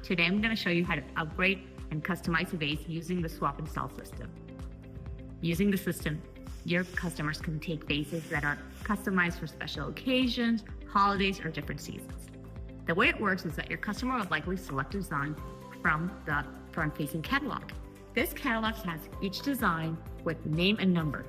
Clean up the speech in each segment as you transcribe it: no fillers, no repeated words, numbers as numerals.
Today I'm going to show you how to upgrade and customize a vase using the swap and sell system. Using the system, your customers can take vases that are customized for special occasions, holidays, or different seasons. The way it works is that your customer will likely select a design from the front-facing catalog. This catalog has each design with name and number.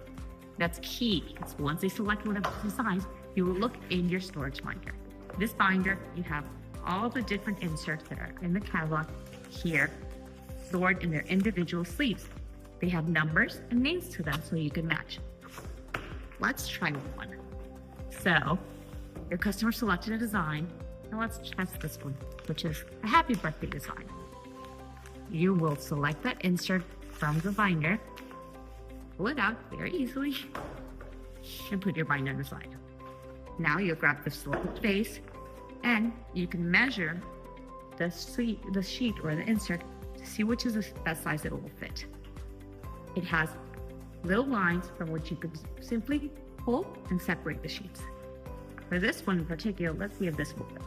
That's key, because once they select one of the designs, you will look in your storage binder. This binder, you have all the different inserts that are in the catalog here, stored in their individual sleeves. They have numbers and names to them so you can match. Let's try one. So, your customer selected a design, and let's test this one, which is a happy birthday design. You will select that insert from the binder, pull it out very easily, and put your binder on the side. Now you'll grab the selected vase, and you can measure the sheet or the insert to see which is the best size that it will fit. It has little lines from which you can simply pull and separate the sheets. For this one in particular, let's see if this will fit.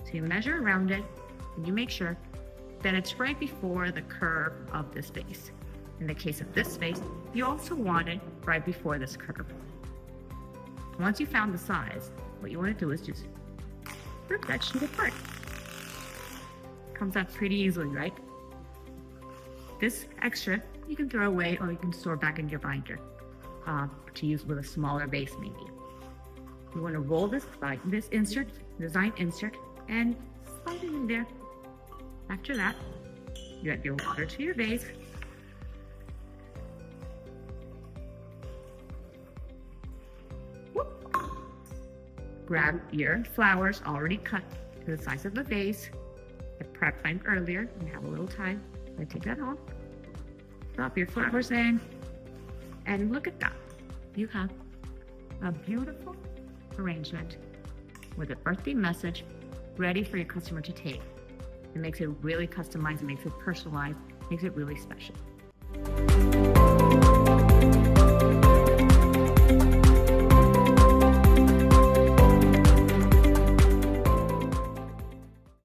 So you measure around it, and you make sure that it's right before the curve of this vase. In the case of this vase, you also want it right before this curve. Once you found the size, what you want to do is just rip that sheet apart. Comes out pretty easily, right? This extra you can throw away or you can store back in your binder to use with a smaller vase maybe. You want to roll this design insert, and slide it in there. After that, you add your water to your vase. Grab your flowers already cut to the size of the vase. I prepped mine earlier and have a little time. I take that off. Drop your flowers in, and look at that. You have a beautiful arrangement with a birthday message ready for your customer to take. It makes it really customized, it makes it personalized, makes it really special.